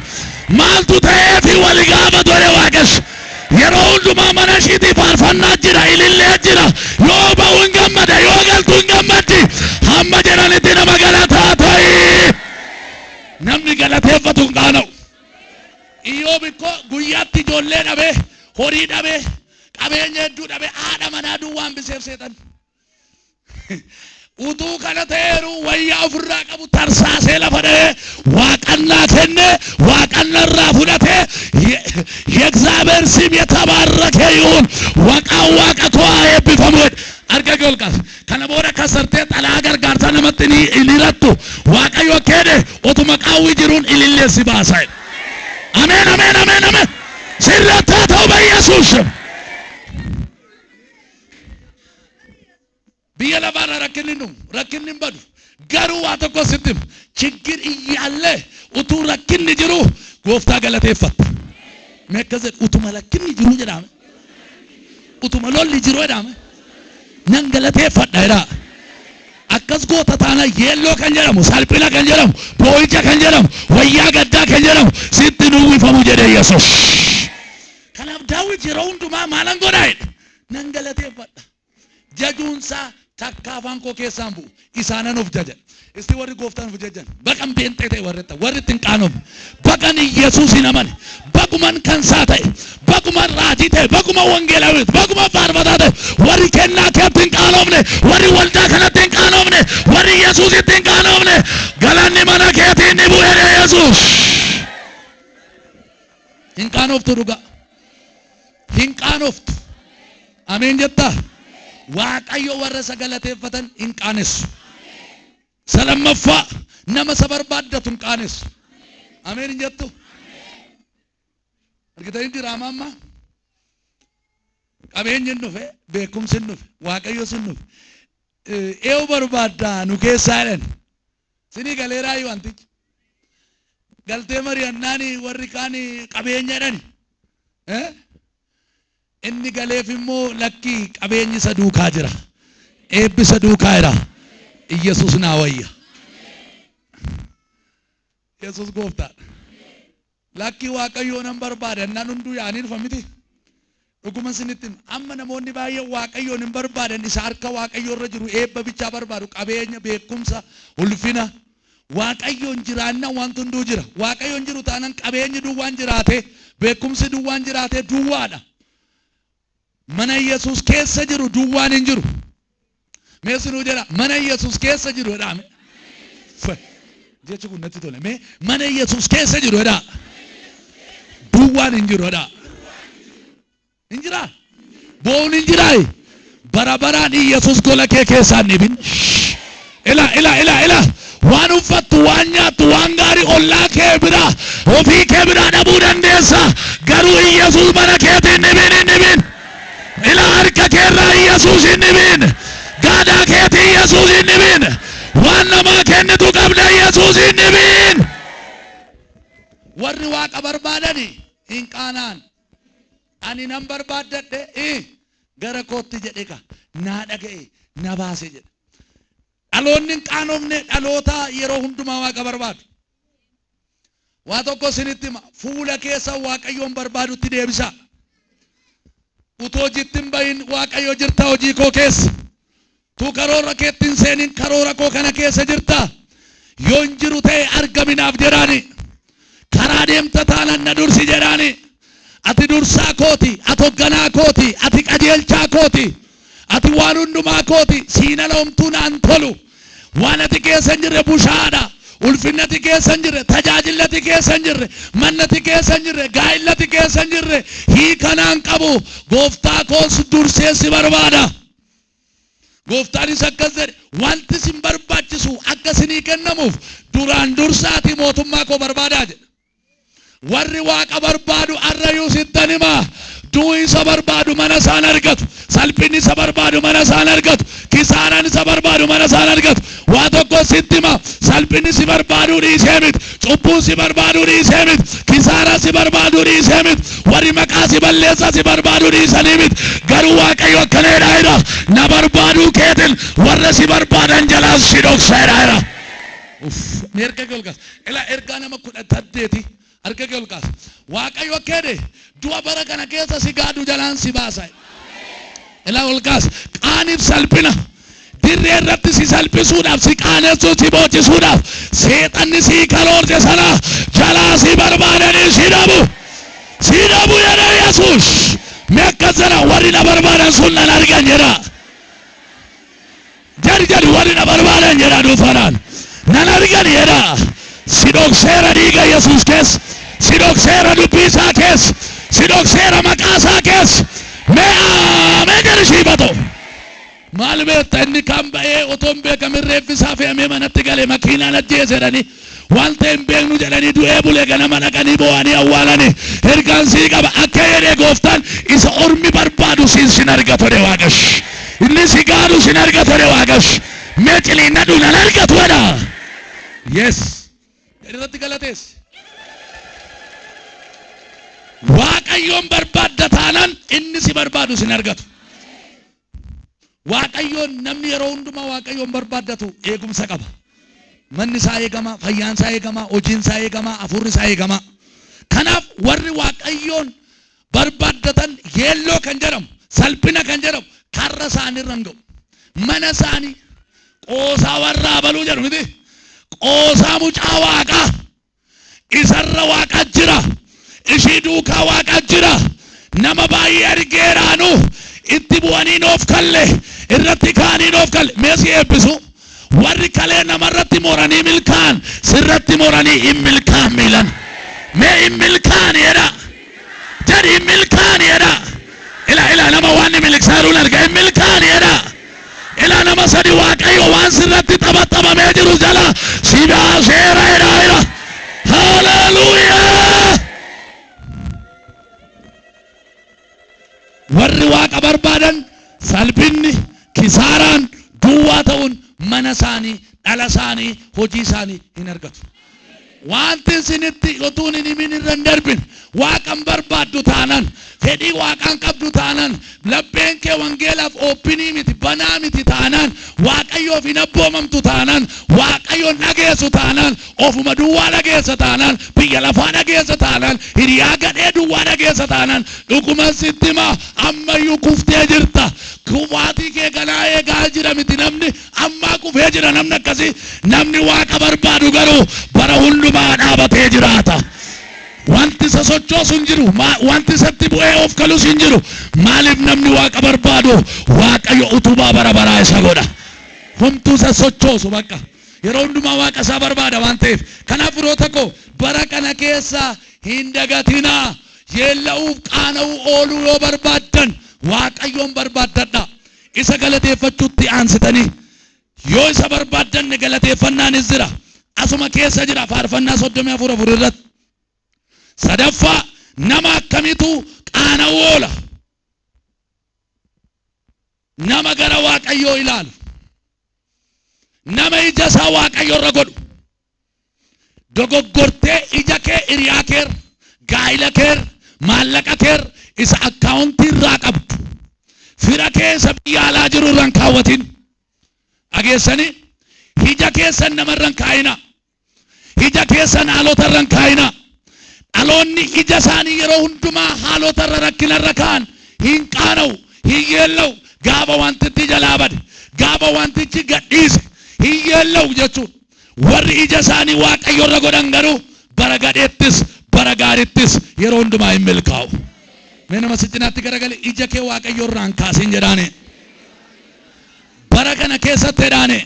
maaltu ta'eefi wal gaafatu jedhe Waaqash yeroo hundumaa mana ishiitii faarfannaa jira ilillee jira yoo ba'uun gammada yoo galtuun gammaddi hamma jedhanitti nama galataa ta'i namni galateeffatu hin qaana'u Iyyoob ikko guyyaatti ijoollee dhabe horii dhabe qabeenya hedduu dhabe haadha manaa duwwaan biseef seetan utuu kana ta'eeru wayyaa ofirraa qabu tarsaasee lafa dha'ee waaqannaa kenne waaqannarraa fudhatee የእግዚአብሔር ስም የተባረከ ይሁን ዋቃ ከዋ የቢፈሙ arga golqas kana booda kasarte xalaa gargaarsa namatti ilirattu waaqayyo keede otuma qaawwi jiruun ililleessi baasa'e አሜን አሜን አሜን አሜን ሲረታተው በኢየሱስ ቢየለባራ ረክንን በዱ ገሩ ዋተኮ ስትም ችግር እያለ ኡቱ ረክን ጅሩ ጎፍታ ገለቴፈት መከዘ ኡቱ መለክን ጅሩ ጀዳም ኡቱ መሎል ጅሩ ጀዳም ነን ገለቴፈት ዳይራ akkas goota taana yeelloo kan jedhamu salphina kan jedhamu boo'icha kan jedhamu wayyaa gaddaa kan jedhamu sitti nuwwifamu jedhe Yesuus Kanaaf Daawit yeroo hundumaa maalan godhaa nan galateeffadha. Jajuunsaa takka afaan koo keessaan bu'u isaanan of jaja. Isti warri gooftaan of jajan baqan beentee ta'e warri ittiin qaanofne baqan Yesuusin amane baquman kan isaa ta'e baquman raajii ta'e baquman wangeelaawit baquman faarfataa ta'e warri kennaa kee ittiin qaanofne warri waldaa kana ittiin qaanofne warri Yesuus ittiin qaanofne galanni mana keetiin ni bu'ee Yesuus. Hin qaanoftu dhugaa. Hin qaanoftu. Ameen jettaa. Waaqayyo warra isa galateeffatan hin qaanessu. Salamaffaa nama isa barbaaddatu hin qaanessu. Ameen hin jettu. Argitanii diraamaa ammaa qabeenyi hin dhufe beekumsi hin dhufe waaqayyo sin dhufe eewu barbaaddaa nu keessaa jedhan sinii galeeraa yoo antichi galtee mari'annaani warri kaan qabeenya jedhani inni galeef immoo lakkii qabeenyi isa duukaa jira eebbi isa duukaa jira Iyesuus naa wayya Yesuus gooftaadha lakkii waaqayyoo nan barbaada nan hunduu yaaniin famiti dhuguma sinitti amma namoonni baay'ee waaqayyoon hin barbaadan isa harka waaqayyoo irra jiru eebba bichaa barbaadu qabeenya beekumsa ulfina waaqayyoon jiraanna wanti hunduu jira waaqayyoon jiru taanan qabeenyi duwwaan jiraate beekumsi duwwaan jiraate duwwaadha mana Yesuus keessa jiru duwwaan hin jiru meesinu jedha mana Yesuus keessa jiru jedhame jechi kun natti tole mee mana Yesuus keessa jiru jedha duwwaan hin jiru jedha injira boon injirai barabaraan Yesuus gola kee keessaan dhibin ila waan uffattu waan nyaattu waan gaarii ollaa kee bira ofii kee bira dhabuu dandeessa garuu Yesuus mana keetiin dhibin ila harka keerraa Yesuus hin dhibin gaadaa keetii Yesuus hin dhibin waan namaa kennitu qabda Yesuus hin dhibin warri waaqa barbaadani hin qaanaan ani nan barbaadadhe gara kootti jedhe ka naa dhaga'e na baase jedhe dhaloonni hin qaanofne dhaloota yeroo hundumaa waaqa barbaadu waa tokko isinitti hima fuula keessa waaqayyoon barbaadutti deebisa utoo hojiitti hin bahin waaqayyo jirta hojii koo keessa tu karoora keetti hin seenin karoora koo kana keessa jirta yoo hin jiru ta'e argaminaaf jedhaani karaa deemta taanan na dursi jedhaani ati dursaa kooti ati hogganaa kooti ati qajeelchaa kooti ati waan hundumaa kooti siina loomtuu naan tolu waan ati keessa hin jirre bushaadha ulfinnati keessa hin jirre tajaajillati keessa hin jirre mannati keessa hin jirre gaa'illati keessa hin jirre hiikanaan qabu gooftaa koos dursee si barbaada gooftaanis akkas jedhe wanti sin barbaachisu akka sinii kennamuuf duraan dursaati mootummaa koo barbaadaa jedhe warri waaqa barbaadu arrayuu sittan himaa du'i isa barbaadu mana isaan argatu salphinni isa barbaadu mana isaan argatu kisaaraan isa barbaadu mana isaan argatu waa tokko sitti hima salphinni si barbaadu dhiisee miti cubbuun si barbaadu dhiisee miti kisaaraa si barbaadu dhiisee miti warri maqaa si balleessaa si barbaadu dhiisanii miti garuu waaqayyo akkana jedha na barbaaduu keetiin warra si barbaadan jalaas si dhokseera erga golgas ila ergaa nama 18 arga golgas waaqayyo akkede du'a bara kana keessa si gaadu jalaan si baasa ila golgas qaaniif salphina dirree irratti si salphisuudhaaf si qaanessuuf si boojisuudhaaf seexanni si karoorte sana jalaa si barbaadanii si dhabu jedha Yesuus mee akkas jedha warri na barbaadan sun nan argan jedha jari warri na barbaadan jedha dhufanaan nan argan jedha si dhokseera dhiiga Yesuus keessa si dhokseera dubbii isaa keessa si dhokseera maqaa isaa keessa mee garisiifato maal beekta inni kan ba'ee otoon beekamin reeffisaa fe'amee manatti galee makiinaan ajjeese jedhanii waan ta'e hin beeknu jedhanii du'ee bulee ganama dhaqanii boo'anii awwaalanii ergaan sii qaba akka jedhee gooftaan isa ormi barbaadu sin argatu de waaqash inni si gaadu sin argatu de waaqash mee ciliinna dhuunan argatu jedha yes irratti galateessi waaqayyoon barbaadda taanaan inni si barbaadu sin argatu waaqayyoon namni yeroo hundumaa waaqayyoon barbaaddatu eegumsa qaba manni isaa eegama fayyaan isaa eegama hojiin isaa eegama afurri isaa eegama kanaaf warri waaqayyoon barbaadatan yeelloo kan jedhamu salphina kan jedhamu karra isaanii irra ga'u mana isaanii qoosaa warraa baluu jedhu miti qoosaa mucaa waaqaa isarra waaqa jira ishii duukaa waaqa jira nama baay'ee argeeraanu itti bu'anii noof kalle irratti kaanii noof kalle meesii eebbisu warri kalee namarratti moranii milkaan sirratti moranii hin milkaan miilan mee hin milkaan jedha jadi hin milkaan jedha ila nama waan milksaaruun arga hin milkaan jedha ila nama sadi waaqayyo waan sirratti taphatamee jiru jala si baaseera jedha hallelujah warri waaqa barbaadan salphinni kisaaraan duwwaa ta'uun mana isaanii dhala isaanii hojii isaanii hin argatu wanti isinitti utuun hin himin irra hin darbin waaqan barbaaddu taanan fedhii waaqan qabdu taanan lapheen kee wangeelaaf oophinii miti banaa miti taanan waaqayyoof hin abboomamtu taanan waaqayyoon dhageessu taanan ofuma duwwaa dhageessa taanan biyya lafaa dhageessa taanan hiriyaa gadhee duwwaa dhageessa taanan dhuguma sitti himaa ammayyuu kuftee jirta kufaatii kee ganaa eegaa jira miti namni ammaa kufee jira namni akkasii namni waaqa barbaadu garuu bara hundumaa dhaabatee jiraata wanti isa sochoosu hin jiru wanti isatti bu'ee of kalus hin jiru maaliif namni waaqa barbaadu waaqayyo utubaa bara baraa isa godha humtuu isa sochoosu bakka yeroo hundumaa waaqa isaa barbaada waan ta'eef kanaaf firoota koo bara kana keessa hin dagatinaa yeella'uuf qaana'uu ooluu yoo barbaaddan waaqayyoon barbaaddadha isa galateeffachuutti aansitanii yoo isa barbaaddan galateeffannaanis jira asuma keessa jira faarfannaa 34 irratti sadaffaa nama akkamitu qaana'uu oola nama gara waaqayyoo ilaalu nama ija isaa waaqayyo irra godhu dogoggortee ija kee hiriyaa kee gaa'ila kee maallaqa kee isa akkaawuntii irraa qabdu fira kee isa biyya alaa jiru irraan kaawwatin dhageessanii ija keessan namarraan kaayina ija keessan haalota irraan kaayina dhaloonni ija isaanii yeroo hundumaa haalota irra rakkinarra kaan hin qaana'u hin yeella'u gaafa wantichi jalaa bade gaafa wantichi gadhiise hin yeella'u jechuun warri ija isaanii waaqayyo irra godhan garuu bara gadheettis bara gaarittis yeroo hundumaa hin milkaa'u. Mee nama sittinaatti garagalee ija kee waaqayyo irraan kaasin jedhaane bara kana keessatti jedhaane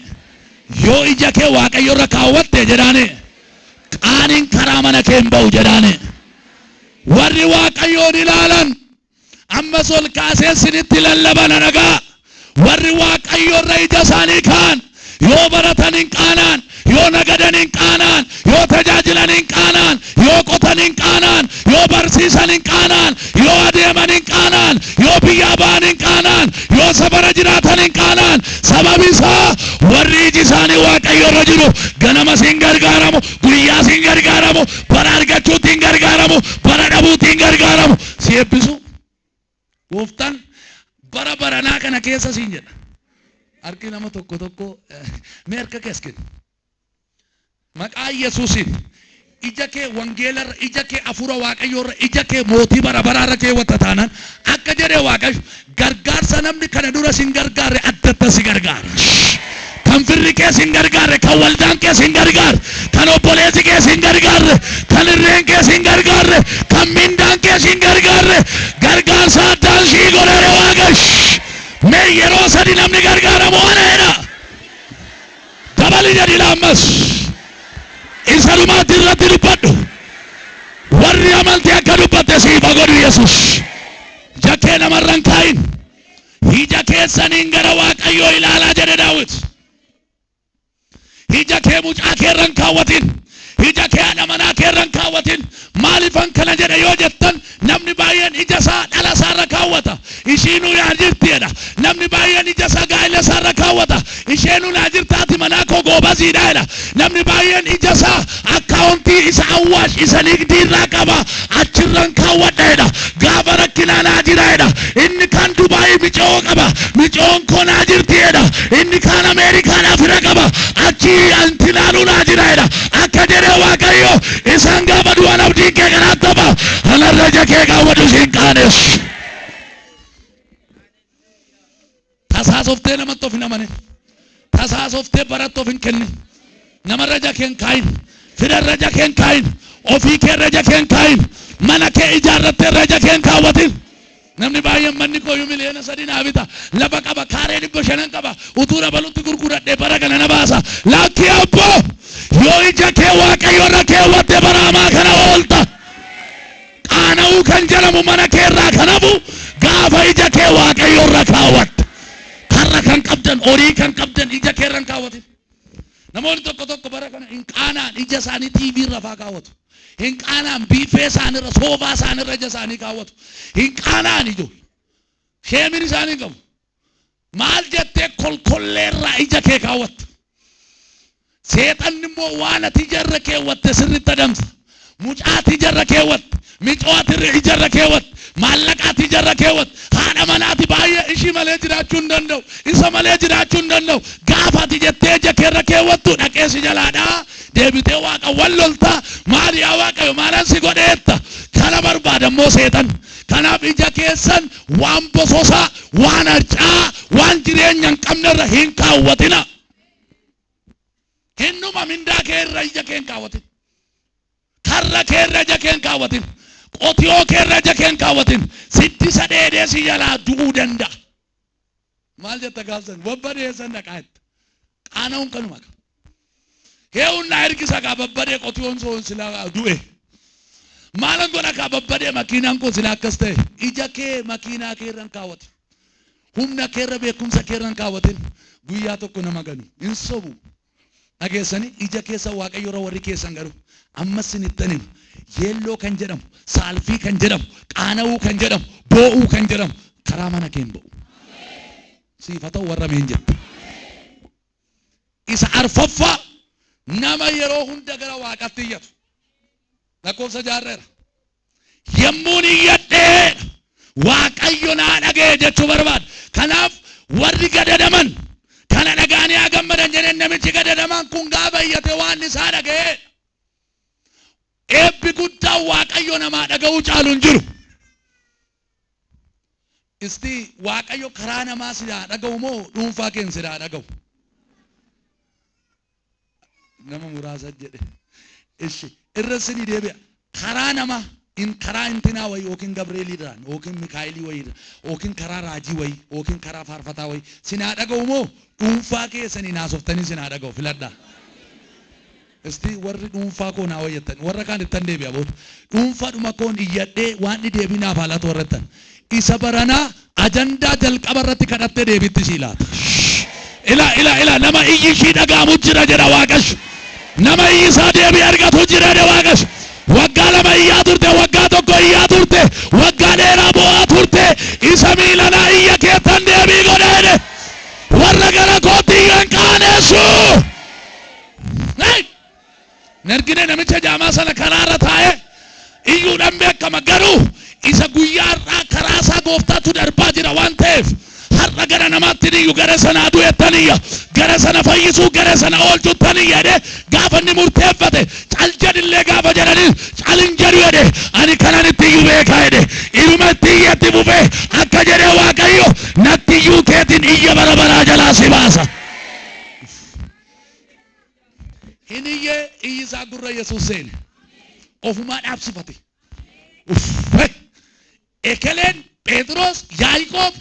yoo ija kee waaqayyo irra kaawwatte jedhaane qaaniin karaa mana kee hin ba'u jedhaane warri waaqayyoon ilaalan ammas ol kaasee sinitti lallaban nagaa warri waaqayyo irra ija isaanii kaan yoo baratan hin qaanaan yoo nagadan hin qaanaan yoo tajaajilan hin qaanaan yoo qotan hin qaanaan yoo barsiisan hin qaanaan yoo adeeman hin qaanaan yoo biyyaa ba'an hin qaanaan yoo safara jiraatan hin qaanaan sababi isaa warri iji isaanii waaqayyo irra jiru ganamas hin gargaaramu guyyaas hin gargaaramu bara argachuutti hin gargaaramu bara dhabuutti hin gargaaramu si eebbisu gooftaan bara baranaa kana keessa siin jedha harki nama tokko mee harka keessan maqaa Yesuusiin ija kee wangeelarra ija kee afura waaqayyoorra ija kee mootii bara baraarra keewwata taanaan akka jedhee waaqayyo gargaarsa namni kana dura sin gargaarre addatti si gargaara kan firri kee sin gargaarre kan waldaan kee sin gargaarre kan obboleessi kee sin gargaarre kan irreen kee sin gargaarre kan mindaan kee sin gargaarre gargaarsa addaan sii godhee waaqayyo mee yeroo sadi namni gargaaramu aneedha dabali jedhi lammas isa dhumaatti irratti dubbadhu warri amantii akka dubbatte siif godhu Yesuus jakkee namarraan kaayin ija keessaniin gara waaqayyoo ilaalaa jedhe Daawit ija kee mucaa keerran kaawwatin ija kee haadha manaa keerran kaawwatin maaliifan kana jedhe yoo jettan namni baay'een ija isaa dhala isaarra kaawwata ishiinuu yaa jirtiidha namni baay'een ija isaa gaa'ela isaarra kaawwata isheenuu naa jirtaati manaa koo goobaziidha jedha namni baay'een ija isaa akkaawuntii isa awwaash isa nigdiirraa qaba achirran kaawwadha jedha gaafa rakkinaa naa jira jedha inni kan Dubaayii micoo qaba micoon koo naa jirti jedha inni kan Ameerikaadhaa fira qaba achi anti laaluu naa jira jedha akka jedhee waaqayyo isaan gaafa du'an abdiin kee kanaatti ta'a raja kee kaawwadhu siin qaanessu. Tasaasoftee namatti of hin amane. Tasaasoftee baratti of hin kennin. Nama raja kee hin kaayin. Fira raja kee hin kaayin. Ofii kee raja kee hin kaayin. Mana kee ijaarrattee raja kee hin kaawwatin. Namni baay'een manni koo miliyoona 3 naa bita. Lafa qaba kaaree 500 qaba. Utuu dabalutti gurguradhee bara kana na baasa. Lakki abboo yoo ija kee Waaqayyo irra keewwatte bara hamaa kana oolta. Qaana'uu kan jedhamu mana kee irraa kan hafu gaafa ija kee Waaqayyo irra kaawwatte. Karra kan qabdan horii kan qabdan ija kee irra hin kaawwatin. Namoonni tokko bara kana hin qaanaan ija isaanii TV irra faa kaawwatu. Hin qaanaan biifee isaanirra soofaa isaanirra ija isaanii kaawwatu. Hin qaanaan ijoo sheemin isaanii qabu. Maal jettee kolkolleerraa ija kee kaawwatta. Seexanni immoo waan ati ija irra keewwatte sirriitti adamsa. Mucaati ija irra keewwatte. Micooti ija irra keewwatte. Maallaqaati ija irra keewwatte. Haadha manaati baay'ee ishii malee jiraachuu hin danda'u. Isa malee jiraachuu hin danda'u. Gaafa ati jettee ija kee irra keewwattu dhaqee si jalaadhaa. Deebitee Waaqa wal loltaa. Maali yaa Waaqayyo maalan si godheetta. Kana barbaada immoo seexan. Kanaaf ija keessan waan bososaa, waan harcaa, waan jireenya hin qabne irra hin kaawwatina. Hinnuma mindaa kee irra ija kee hin kaawwatin. Karra kee irra ija kee hin kaawwatin. Qotiyoo kee irra ija kee hin kaawwatin. Siddisa dheedee si jalaa du'uu danda'a. Maal jetta gaafsan? Babbadee san dhaqaatti. Qaana'uun kanuma qaba. Heewunnaa ergisa kaa babbadee qotiyoon soon silaa du'e. Maalan godha kaa babbadee makiinaan koo silaa akkas ta'e. Ija kee makiinaa kee irra hin kaawwatin. Humna kee irra beekumsa kee irra hin kaawwatin. Guyyaa tokko nama ganu hin sobu. Dhageessanii ija keessa Waaqayyo irra warri keessan galu. Ammas sin itti hima. Yeelloo kan jedhamu, saalfii kan jedhamu, qaana'uu kan jedhamu, boo'uu kan jedhamu karaa mana kee hin ba'u. Siif haa ta'u warra meen jette. Isa arfaffaa nama yeroo hunda gara Waaqatti iyyatu. Lakkoofsa 6. Yemmuun iyyadhee Waaqayyo naa dhaga'e jechuu barbaada. Kanaaf warri gadadaman kana dhaga'anii haa gammadan jedheen namichi gadadaman kun gaafa iyyate waan isaa dhaga'e. Eebbi guddaa Waaqayyo namaa dhaga'uu caalu hin jiru. Isti Waaqayyo karaa namaa sidaa dhaga'u moo dhuunfaa keen sidaa dhaga'u? Nama muraasa jedhe. Ishi irra sinii deebi'a. Karaa namaa in karaa intinaa wayi yookiin Gabreeliidhaan yookiin Mikaa'elii wayiidhaan yookiin karaa raajii wayi yookiin karaa faarfataa wayi sinaa dhaga'u moo dhuunfaa keessanii naasoftanii sinaa dhaga'u filadhaa. Isti warri dhuunfaa koo naa wayyattan warra kaan ittan deebi'a booda dhuunfaa dhuma koon iyyadhee waan deebii naaf haalatu warrattan isa baranaa ajandaa jalqaba irratti kadhattee deebitti sii laata. Ila nama iyyi ishii dhaga'amu jira jedha Waaqayyo. Nama iyyi isaa deebii argatu jira jedha Waaqayyo. Waggaa 2 iyyaa turte, waggaa 1 iyyaa turte, waggaa dheeraa boo'aa turte, isa miilanaa iyya keettan deebii godheedhe warra gara kootti iyyan qaaneessu. Nargine namicha jaamaa sana karaarra taa'ee iyyuudhaan beekama garuu isa guyyaa irraa karaa isaa gooftaatu darbaa jira waan ta'eef har'a gara namaatti iyyu gara sana adu'ettaniyya gara sana fayyisuu gara sana oolchuttaniyya jedhe gaafa inni murteeffate cal jedhillee gaafa jedhanii cal hin jedhu jedhe ani kanan itti iyyu beekaa jedhe ilma itti iyyatti fufee akka jedhe Waaqayyo natti iyyuu keetiin iyya bara baraa jalaa si baasa. Hiniyyee iyyi isaa gurra Yesuus seene ofumaa dhaabsifate. Ekeleen Phexros Yaaqoob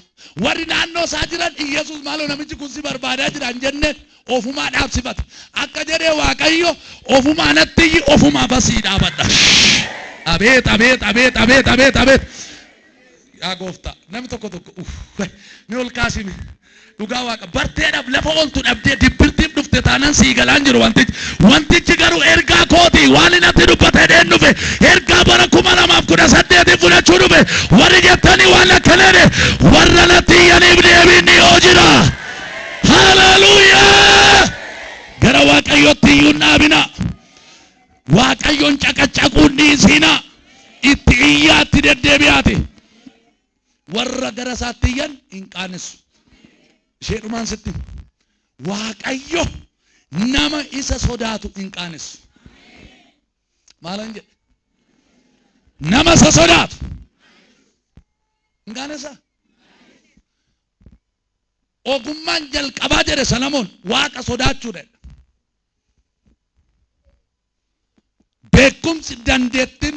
warri naannoo isaa jiran Yesuus maaloo namichi kun si barbaadaa jira hin jenne ofumaa dhaabsifate. Akka jedhee Waaqayyo ofumaa natti iyyi ofumaa basii dhaabadha. Abeet. Yaa gooftaa namni tokko ni ol kaasimi. Dhugaa Waaqa barteedhaaf lafa ooltu dhabdee dibbirtiif dhufte taanaan sii galaan jiru wantichi garuu ergaa kooti waan inni atti dubbate dheen dhufe ergaa bara 2018 fudhachuu dhufe warri jettanii waan akkanaa warra natti iyyaniif deebiin ni yoo jira. Haleluuyaa! Gara Waaqayyootti iyyuun dhaabina. Waaqayyoon caqacaquun dhiisinaa. Itti iyyaatti deddeebi'aati. Warra gara isaatti iyyan hin qaanessu. Sheedhumaan sitti Waaqayyo nama isa sodaatu hin qaanessu. Maalan jedhe nama sodaatu. Ngaanesa ogummaan jalqabaa jedhe Salamoon waaqa sodaachuudha. Beekumsi dandeettiin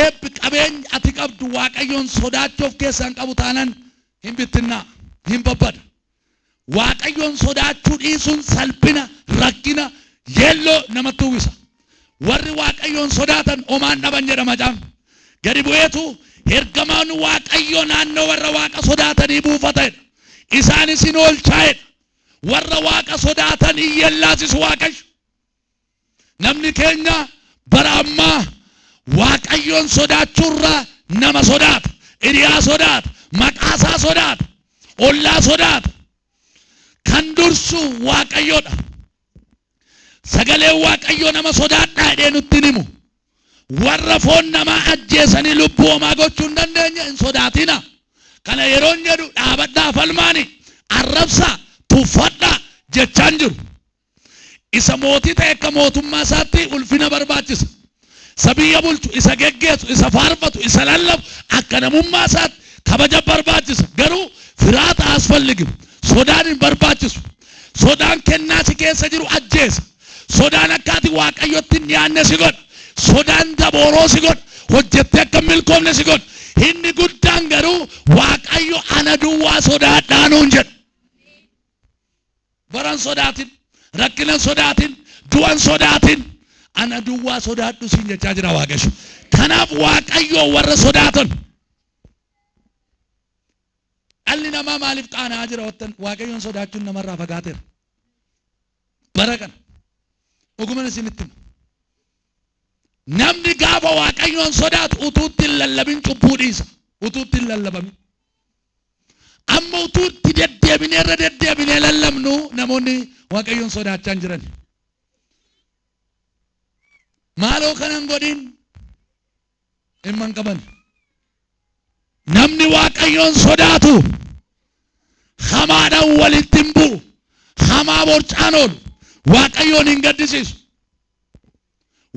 eebbi qabeenya ati qabdu waaqayyoon sodaachuuf keessaan qabu taanan hin bittinnaa hin babbada. Waaqayyoon sodaachuu dhiisuun salphina rakkina yeelloo namatti uwwisa. Warri waaqayyoon sodaatan omaan dhaban jedhama jaam. Gadi bu'eetu ergamaan waaqayyoo naannoo warra waaqa sodaatanii buufatedha. Isaanis hin oolchaa'edha. Warra waaqa sodaatan iyyellaasisu waaqayyo. Namni keenya bara ammaa waaqayyoon sodaachuurraa nama sodaata. Hiriyaa sodaata. Maqaasaa sodaata. Ollaa sodaata. Kan dursu waaqayyoodha. Sagalee waaqayyoo nama sodaadhaa jedhee nutti himu. Warra foon namaa ajjeesanii lubbuu homaa gochuu hin dandeenye hin sodaatina. Kana yeroon jedhu dhaabadhaa falmaani arrabsaa tuffadhaa jechaan jiru. Isa mootii ta'e akka mootummaa isaatti ulfina barbaachisa. Isa biyya bulchu, isa geggeessu, isa faarfatu, isa lallabu akka namummaa isaatti kabaja barbaachisa. Garuu firaata asfalligimu. Sodaan hin barbaachisu. Sodaan kennaa si keessa jiru ajjeesa. Sodaan akkaati waaqayyotti hin dhiyaanne si godha. Sodaan dabooroo si godha. Hojjettee akka milkoomne si godha. Inni guddaan garuu waaqayyo ana duwwaa sodaadhaa nuun jedha. Baran sodaatin, rakkinan sodaatin, du'an sodaatin. Ana duwwaa sodaadhu siin jechaa jira waaqayyo. Kanaaf waaqayyo warra sodaatan. Dhalli namaa maaliif qaana'aa jira wattan waaqayyoon sodaachuun namarraa fagaateera. Bara kana dhuguman isinitti himu. Namni gaafa waaqayyoon sodaatu utuutti hin lallabin cubbuu dhiisa. Utuutti hin lallabamin. Amma utuutti deddeebinee irra deddeebinee lallabnu namoonni waaqayyoon sodaachaa hin jiran. Maaloo kanan godhin dhimma qaban. Namni waaqayyoon sodaatu hamaadhaan walitti hin bu'u. Hamaa borcaan oolu. Waaqayyoon hin gaddisiisu.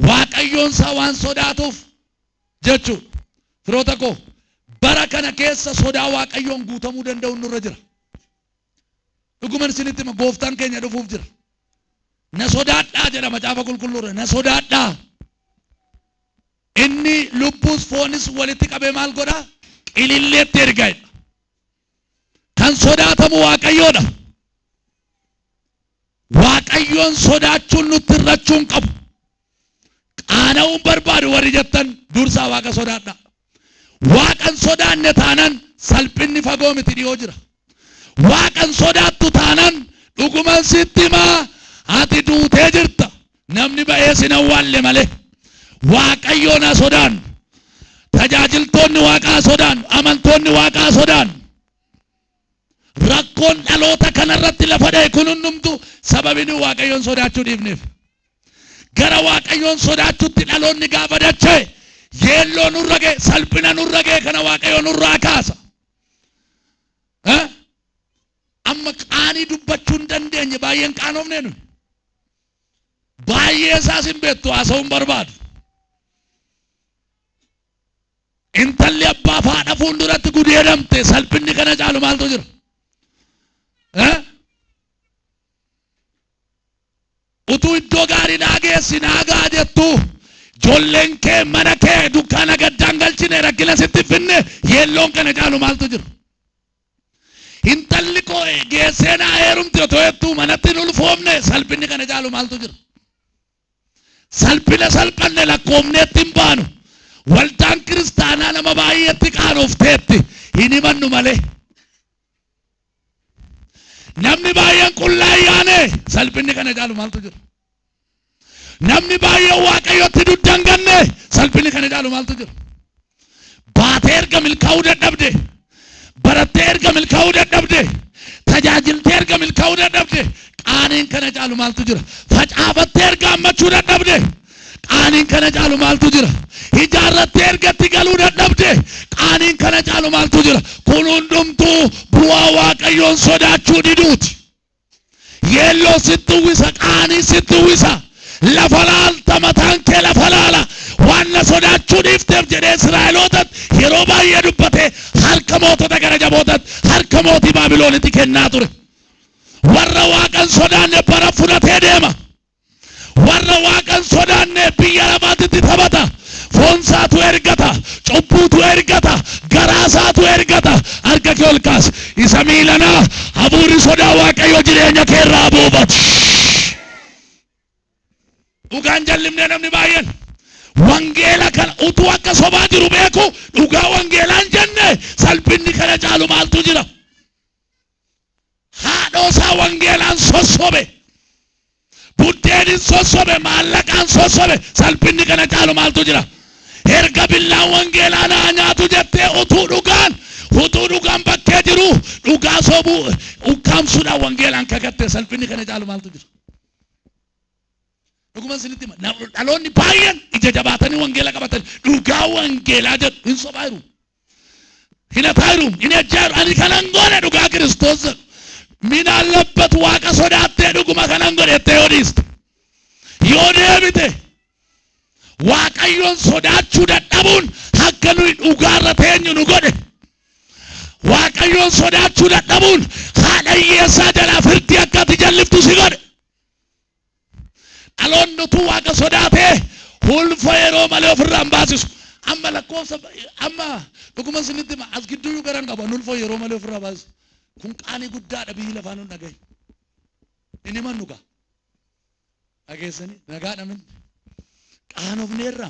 Waaqayyoon isaa waan sodaatuuf jechuudha. Firoota koo bara kana keessa sodaa waaqayyoon guutamuu danda'u nurra jira. Dhuguman isinitti hima gooftaan keenya dhufuuf jira. Na sodaadhaa jedha macaafa qulqulluurra. Na sodaadhaa. Inni lubbuus foonis walitti qabee maal godhaa? Qililleetti ergaadha. Kan sodaatamu waaqayyoodha. Waaqayyoon sodaachuun nutti irrachuun qabu. Qaana'uun barbaadu warri jettan dursaa waaqa sodaadha. Waaqan sodaanne taanan salphinni fagoo miti dhiyoo jira. Waaqan sodaattu taanan dhuguman sitti himaa ati duutee jirta. Namni ba'ee sin awwaalle malee. Waaqayyoon haa sodaannu. Tajaajiltoonni waaqaa sodaannu. Amantoonni waaqaa sodaannu. Rakkoon dhaloota kanarratti lafa dha'e kun hundumtu sababni waaqayyoon sodaachuu dhiifneef. Gara waaqayyoon sodaachuutti dhaloonni gaafa dacha'e yeelloo nurra ga'e salphina nurra ga'e kana waaqayyoon nurraa kaasa. Amma qaanii dubbachuu hin dandeenye baay'een qaanofne nuyi. Baay'ee isaas hin beektu haasa'uun barbaadu. Intalli abbaa haadha fuulduratti gudeedamte salphinni kana caalu maaltu jira? Utuu iddoo gaarii naa geessi naagaa jettu ijoolleen kee mana kee dukkaana gaddaan galchine rakkina sitti finne yeelloon kana caalu maaltu jira? Intalli koo geessee naa heerumti otoo jettuu manatti hin ulfoofne salphinni kana caalu maaltu jira? Salphina salphanne lakkoofneetti hin baanu. Waldaan kiristaanaa nama baay'eetti qaanofteetti hin himannu malee. Namni baay'een qullaa yaane salphinni kana caalu maaltu jira? Namni baay'een waaqayyotti duddan ganne salphinni kana caalu maaltu jira? Baatee erga milkaa'uu dadhabde, barattee erga milkaa'uu dadhabde, tajaajiltee erga milkaa'uu dadhabde qaaniin kana caalu maaltu jira? Facaafattee erga hammachuu dadhabde qaaniin kana caalu maaltu jira? Ijaarrattee ergatti galuu dadhabde qaaniin kana caalu maaltu jira? Kun hundumtuu bu'aa waaqayyoon sodaachuu diduuti. Yeelloo sitti uwwisa, qaanii sitti uwwisa. Lafa laalta mataan kee lafa laala. Waan na sodaachuu dhiifteef jedhee Israa'elootat yeroo baay'ee dubbate harka mootota gara jabootat harka mootii Baabiloonitti kennaa ture. Warra Waaqan sodaanne bara fudhatee deema. Warra Waaqan sodaanne biyya lafaatti taphata. Foonsaatu ergata, cubbuutu ergata, garaasaatu ergata. Harka kee ol kaas. Isa miilanaa hafuurri sodaa Waaqayyoo jireenya kee irraa buufatu. Dhugaan jallimnee namni baay'een wangeela kana utuu akka sobaa jiru beeku dhugaa wangeelaan jenne salphinni kana caalu maaltu jira? Haadhoosaa wangeelaan sossobe, buddeenin sossobe, maallaqaan sossobe, salphinni kana caalu maaltu jira? Erga billaan wangeelaa naa nyaatu jettee utuu dhugaan bakkee jiru dhugaa sobuu ukkaamsuudhaan wangeelaan kakatte salphinni kana caalu maaltu jira? Dhuguma isinitti hima dhaloonni baay'een ija jabaatanii wangeela qabatan dhugaa wangeelaa jedhu hin sobaa jiru, hin hataa jiru, hin ejjaa jiru. Ani kanan godhe dhugaa Kiristoos mina allabbat Waaqa sodaattee dhuguma kanan godhe jettee yoo dhiiste yoo deebite Waaqayyoon sodaachuu dadhabuun akka nuyi dhugaarra teenyu nu godhe. Waaqayyoon sodaachuu dadhabuun haadha hiyyeessaa jalaa firdii akka ati jalliftu si godhe. Dhaloonni utuu Waaqa sodaatee ulfa yeroo malee ofirraa hin baasisu. Amma lakkoofsa amma dhuguma isinitti hima as gidduu garan qaba ulfa yeroo malee ofirraa baasisu. Kun qaanii guddaadha biyyi lafaan hin dhagaye. Inni mannu gaa dhageessanii nagaadha min qaanofneerra